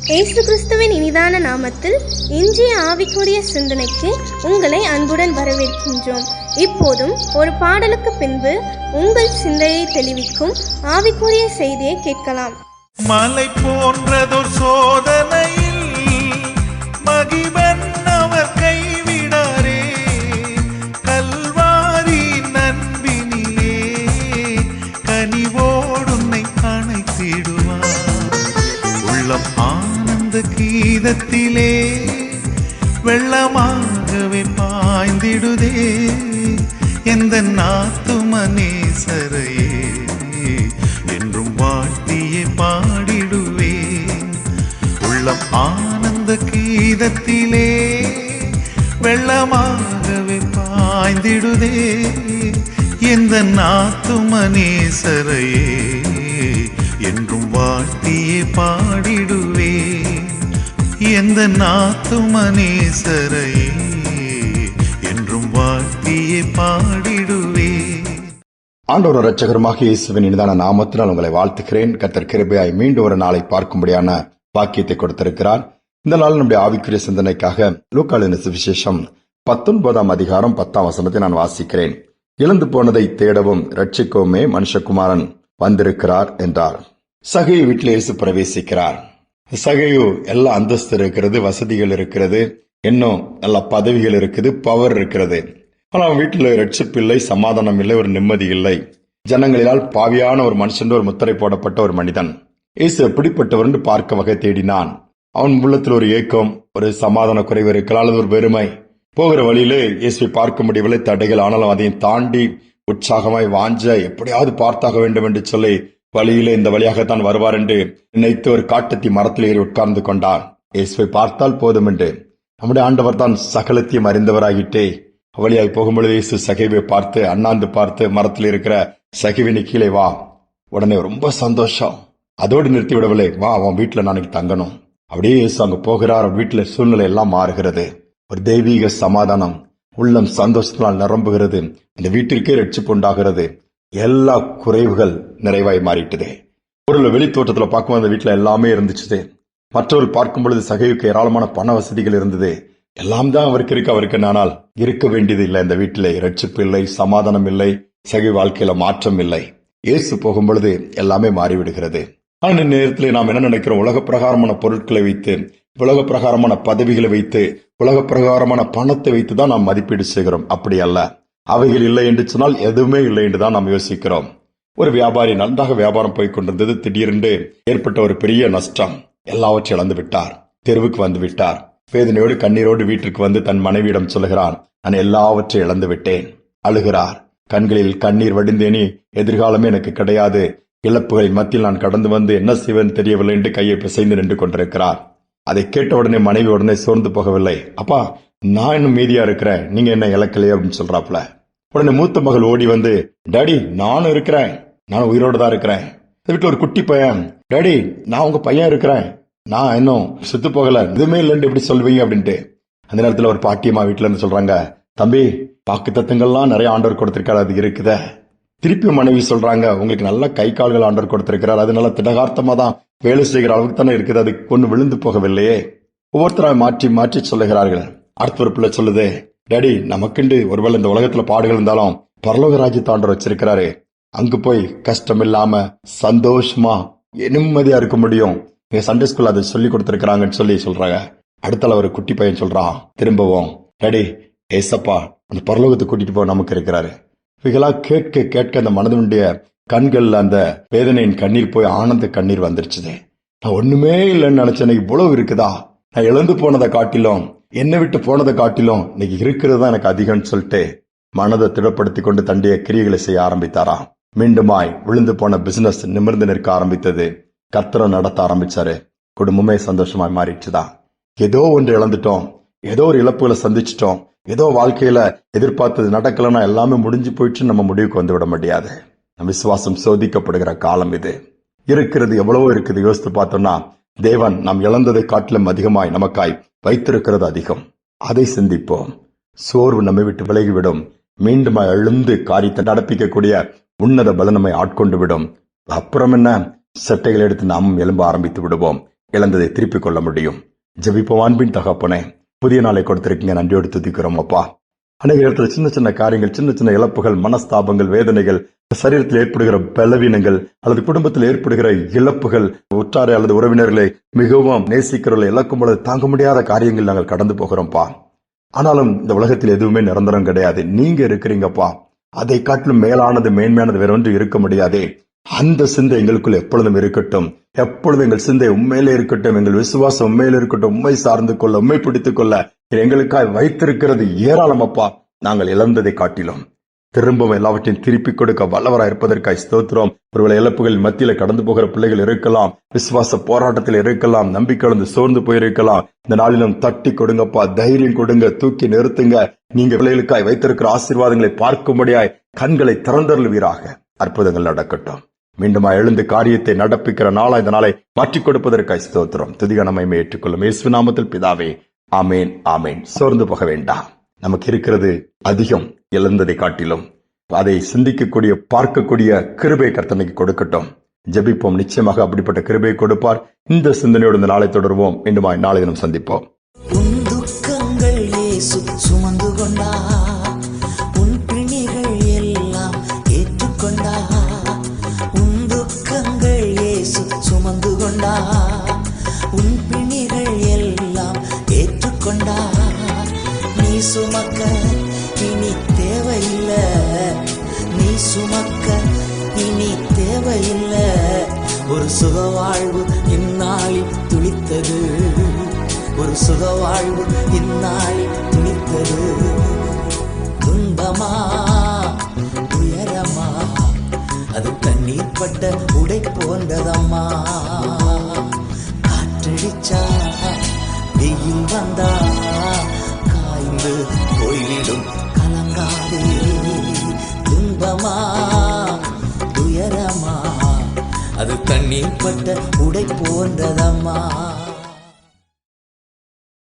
இயேசு கிறிஸ்துவின் இனிதான நாமத்தில் இன்றைய ஆவிக்குரிய சிந்தனைக்கு உங்களை அன்புடன் வரவேற்கின்றோம். இப்போதும் ஒரு பாடலுக்கு பின்பு உங்கள் சிந்தையை தெளிவிக்கும் ஆவிக்குரிய செய்தியை கேட்கலாம். மலை போன்றதொரு சோதனையில் மகிபன் அவர் கைவிடாரே, கல்வாரி நண்பினிலே கனிவோடுன்னை அணைத்திடுவார். உள்ளம் ஆனந்த கீதத்திலே வெள்ளமாகவே பாய்ந்திடுதே, எந்த நாத்துமனேசரையே என்றும் வாழ்த்தியே பாடிடுவேன். உள்ளம் ஆனந்த கீதத்திலே வெள்ளமாகவே பாய்ந்திடுதே, எந்த நாத்துமனேசரையே என்றும் வாழ்த்தியே பாடிடுவேன். எந்த நாத்துமனேசரையே என்றும் வாழ்த்தியே பாடிடுவேன். ஆண்டவர் இரட்சகருமாக இயேசுவின் இனிதான நாமத்தினால் உங்களை வாழ்த்துகிறேன். கர்த்தர் கிருபையாய் மீண்டும் ஒரு நாளை பார்க்கும்படியான பாக்கியத்தை கொடுத்திருக்கிறார். இந்த நாள் நம்முடைய ஆவிக்குரிய சிந்தனைக்காக லூக்கா எழுதின சுவிசேஷம் 19ஆம் அதிகாரம் 10ஆம் வசனத்தை நான் வாசிக்கிறேன். இழந்து போனதை தேடவும் ரட்சிக்கவுமே மனுஷகுமாரன் வந்திருக்கிறார் என்றார். சகையு வீட்டில் இயேசு பிரவேசிக்கிறார். சகையு எல்லா அந்தஸ்து இருக்கிறது, வசதிகள் இருக்கிறது, இன்னும் எல்லா பதவிகள் இருக்குது, பவர் இருக்கிறது. ஆனால் அவன் வீட்டில் ரட்சிப்பு இல்லை, சமாதானம் இல்லை, ஒரு நிம்மதி இல்லை. ஜனங்களினால் பாவியான ஒரு மனுஷன், ஒரு முத்திரை போடப்பட்ட ஒரு மனிதன். இயேசு எப்படிப்பட்டவர் என்று பார்க்க வகை தேடினான். அவன் உள்ளத்தில் ஒரு ஏக்கம், ஒரு சமாதான குறைவு இருக்கலாம், அல்லது ஒரு வெறுமை. போகிற வழியிலே இயேசுவை பார்க்க முடியவில்லை, தடைகள். ஆனாலும் அதையும் தாண்டி உற்சாகமாய் வாஞ்ச எப்படியாவது பார்த்தாக வேண்டும் என்று சொல்லி வழியிலே இந்த வழியாகத்தான் வருவார் என்று நினைத்து ஒரு காட்டத்தி மரத்தில் ஏறி உட்கார்ந்து கொண்டார். இயேசுவை பார்த்தால் போதும் என்று. நம்முடைய ஆண்டவர் தான் சகலத்தையும் அறிந்தவராகிட்டே வழியாய் போகும்பொழுது இயேசு சகைவை பார்த்து அண்ணாந்து பார்த்து, மரத்தில் இருக்கிற சகைவினை கீழே வா. உடனே ரொம்ப சந்தோஷம். அதோடு நிறுத்தி விடவில்லை, வா அவன் வீட்டுல நாளைக்கு தங்கணும். அப்படியே இயேசு அங்க போகிறார். வீட்டுல சூழ்நிலை எல்லாம் மாறுகிறது. ஒரு தெய்வீக சமாதானம், உள்ளம் சந்தோஷத்தினால் நிரம்புகிறது. இந்த வீட்டிற்கே ரட்சிப்பு உண்டாகிறது. எல்லா குறைவுகள் நிறைவாய் மாறிட்டது. ஒரு வெளி தோட்டத்துல பார்க்கும்போது அந்த வீட்டுல எல்லாமே இருந்துச்சு. மற்றவர்கள் பார்க்கும் பொழுது சகைவுக்கு ஏராளமான பண வசதிகள் இருந்தது. எல்லாம் தான் அவருக்கு இருக்கு, அவருக்கு. ஆனால் இருக்க வேண்டியது இல்லை. இந்த வீட்டிலே ரட்சிப்பு இல்லை, சமாதானம் இல்லை, சகை வாழ்க்கையில மாற்றம் இல்லை. இயேசு போகும் பொழுது எல்லாமே மாறிவிடுகிறது. ஆனால் நேரத்தில் நாம் என்ன நினைக்கிறோம்? உலக பிரகாரமான பொருட்களை வைத்து, உலக பிரகாரமான பதவிகளை வைத்து, உலக பிரகாரமான பணத்தை வைத்து தான் நாம் மதிப்பீடு செய்கிறோம். அப்படி அல்ல. அவைகள் இல்லை என்று சொன்னால் எதுவுமே இல்லை என்று தான் நாம் யோசிக்கிறோம். ஒரு வியாபாரி நன்றாக வியாபாரம் போய் கொண்டிருந்தது. திடீரென்று ஏற்பட்ட ஒரு பெரிய நஷ்டம். எல்லாவற்றையும் இழந்து விட்டார். தெருவுக்கு வந்து விட்டார். வேதனையோடு கண்ணீரோடு வீட்டிற்கு வந்து தன் மனைவியிடம் சொல்லுகிறான், நான் எல்லாவற்றையும் இழந்து விட்டேன். அழுகிறார். கண்களில் கண்ணீர் வடிந்தேனி, எதிர்காலமே எனக்கு கிடையாது. இழப்புகளின் மத்தியில் நான் கடந்து வந்து என்ன செய்வேன் தெரியவில்லை என்று கையை பிசைந்து நின்று கொண்டிருக்கிறார். அதை கேட்ட உடனே மனைவி உடனே சோர்ந்து போகவில்லை. அப்பா, நான் இன்னும் மீதியா இருக்கிறேன், நீங்க என்ன இழக்கலையே அப்படின்னு சொல்றாப்ல. உடனே மூத்த மகள் ஓடி வந்து, டாடி நானும் இருக்கிறேன், நான் உயிரோடு தான் இருக்கிறேன். வீட்டுல ஒரு குட்டி பையன், டாடி நான் உங்க பையன் இருக்கிறேன், நான் இன்னும் செத்து போகல, எதுவுமே இல்லைன்னு எப்படி சொல்வீங்க அப்படின்ட்டு. அந்த நேரத்துல ஒரு பாட்டியம்மா வீட்டுல இருந்து சொல்றாங்க, தம்பி வாக்கு தத்துவங்கள்லாம் நிறைய ஆண்டவர் கொடுத்திருக்காரு, அது இருக்குத. திருப்பி மனைவி சொல்றாங்க, உங்களுக்கு நல்ல கை கால்கள் ஆண்டவர் கொடுத்திருக்கிறார், அது நல்ல திடகார்த்தமா தான் வேலை செய்கிற அளவுக்கு தானே இருக்குது, அது ஒண்ணு விழுந்து போகவில்லையே. ஒவ்வொருத்தராக மாற்றி மாற்றி சொல்லுகிறார்கள். அடுத்த ஒரு பிள்ளை சொல்லுது, டாடி நமக்குண்டு ஒருவேளை இந்த உலகத்துல பாடுகள் இருந்தாலும் பரலோக ராஜ்யத்தை ஆண்டவர் வச்சிருக்கிறாரு, அங்கு போய் கஷ்டம் இல்லாம சந்தோஷமா நிம்மதியா இருக்க முடியும். சண்டே ஸ்கூல் அதை சொல்லி கொடுத்திருக்கிறாங்கன்னு சொல்லி சொல்றாங்க. அடுத்தால ஒரு குட்டி பையன் சொல்றான் திரும்பவும், டாடி ஏசப்பா அந்த பரலோகத்தை கூட்டிட்டு போக நமக்கு இருக்கிறாரு. இவைகளா கேட்க கேட்க அந்த மனதனுடைய கண்கள்ல அந்த வேதனையின் கண்ணீர் போய் ஆனந்த கண்ணீர் வந்துருச்சுது. நான் ஒண்ணுமே இல்லைன்னு நினைச்சேன், இவ்வளவு இருக்குதா? நான் இழந்து போனதை காட்டிலும், என்னை விட்டு போனதை காட்டிலும் இன்னைக்கு இருக்கிறது தான் எனக்கு அதிகம்னு சொல்லிட்டு மனதை திடப்படுத்தி கொண்டு தண்டிய கிரியைகளை செய்ய ஆரம்பித்தாராம். மீண்டுமாய் விழுந்து போன பிசினஸ் நிமிர்ந்து நிற்க ஆரம்பித்தது. கர்த்தரை நடத்த ஆரம்பிச்சாரு. குடும்பமே சந்தோஷமாய் மாறிடுச்சுதான். ஏதோ ஒன்று இழந்துட்டோம், ஏதோ ஒரு இழப்புகளை சந்திச்சிட்டோம், ஏதோ வாழ்க்கையில எதிர்பார்த்தது நடக்கலன்னா எல்லாமே முடிஞ்சு போயிடுச்சு நம்ம முடிவுக்கு வந்து விட முடியாது. நம் விசுவாசம் சோதிக்கப்படுகிற காலம் இது. இருக்கிறது எவ்வளவோ இருக்குது. யோசித்து பார்த்தோம்னா தேவன் நாம் இழந்ததை காட்டிலும் அதிகமாய் நமக்காய் வைத்திருக்கிறது அதிகம். அதை சிந்திப்போம். சோர்வு நம்மை விட்டு விலகிவிடும். மீண்டும் எழுந்து காரியத்தை நடப்பிக்கக்கூடிய உன்னத பலன் நம்மை ஆட்கொண்டு விடும். அப்புறம் என்ன, சட்டைகள் எடுத்து நாம் எலும்ப ஆரம்பித்து விடுவோம். இழந்ததை திருப்பிக் கொள்ள முடியும். ஜெபிப்போம். அன்பின் தகப்பனே, புதிய நாளை கொடுத்திருக்கீங்க, நன்றியோடு துதிக்கிறோம் அப்பா. அநேக இடத்துல சின்ன சின்ன காரியங்கள், சின்ன சின்ன இழப்புகள், மனஸ்தாபங்கள், வேதனைகள், சரீரத்தில் ஏற்படுகிற பலவீனங்கள் அல்லது குடும்பத்தில் ஏற்படுகிற இழப்புகள், உற்றாரை அல்லது உறவினர்களை மிகவும் நேசிக்கிறவர்களை இழக்கும் பொழுது தாங்க முடியாத காரியங்கள் நாங்கள் கடந்து போகிறோம்ப்பா. ஆனாலும் இந்த உலகத்தில் எதுவுமே நிரந்தரம் கிடையாது. நீங்க இருக்கிறீங்கப்பா. அதை காட்டிலும் மேலானது, மேன்மையானது வேற ஒன்று இருக்க முடியாதே. அந்த சிந்தை எங்களுக்குள்ள எப்பொழுதும் இருக்கட்டும். எப்பொழுதும் எங்கள் சிந்தை உண்மையிலே இருக்கட்டும். எங்கள் விசுவாசம் உண்மையிலே இருக்கட்டும். உண்மை சார்ந்து கொள்ள, உண்மை பிடித்துக் கொள்ள எங்களுக்காய் வைத்திருக்கிறது ஏராளம் அப்பா. நாங்கள் இழந்ததை காட்டிலும் திரும்பவும் எல்லாவற்றையும் திருப்பிக் கொடுக்க வல்லவராய் இருப்பதற்காய் ஸ்தோத்திரம். ஒருவேளை இழப்புகள் மத்தியில கடந்து போகிற பிள்ளைகள் இருக்கலாம், விசுவாச போராட்டத்தில் இருக்கலாம், நம்பிக்கை சோர்ந்து போயிருக்கலாம். இந்த நாளிலும் தட்டி கொடுங்கப்பா, தைரியம் கொடுங்க, தூக்கி நிறுத்துங்க. நீங்க பிள்ளைகளுக்காய் வைத்திருக்கிற ஆசீர்வாதங்களை பார்க்கும்படியாய் கண்களை திறந்தருள்வீராக. அற்புதங்கள் நடக்கட்டும். மீண்டுமா எழுந்து காரியத்தை நடப்பிக்கிற நாளா இந்த நாளை மாற்றிக் கொடுப்பதற்காய் ஸ்தோத்திரம். துதிக நம்மை ஏற்றுக்கொள்ளும் இயேசு நாமத்தில் பிதாவே, ஆமேன், ஆமேன். சோர்ந்து போக வேண்டாம். நமக்கு இருக்கிறது அதிகம். இழந்ததை காட்டிலும் அதை சிந்திக்கக்கூடிய, பார்க்கக்கூடிய கிருபை கர்த்தனைக்கு கொடுக்கட்டும். ஜெபிப்போம். நிச்சயமாக அப்படிப்பட்ட கிருபையை கொடுப்பார். இந்த சிந்தனையோடு இந்த நாளை தொடர்வோம். மீண்டுமா நாளை தினம் சந்திப்போம். உன் துக்கங்கள் இயேசு சுமந்து கொண்டா, உன் பிணிகள் எல்லாம் ஏற்றுக்கொண்டா. உன் துக்கங்கள் இயேசு சுமந்து கொண்டா, உன் பிணிகள் எல்லாம் ஏற்றுக்கொண்டா. நீ சுமக்க இனி தேவையில்லை, நீ சுமக்க இனி தேவையில்லை. ஒரு சுகவாழ்வு இந்நாளில் துளித்தது, ஒரு சுகவாழ்வு இந்நாளில் துளித்தது. துன்பமா துயரமா அது தண்ணீர் பட்ட உடை போன்றதம்மா. காற்றடிச்சா வெயில் வந்தா காய்ந்து போய்விடும், கலங்காதே. துன்பமா துயரமா அது தண்ணீர் பட்ட உடை போன்றதம்மா.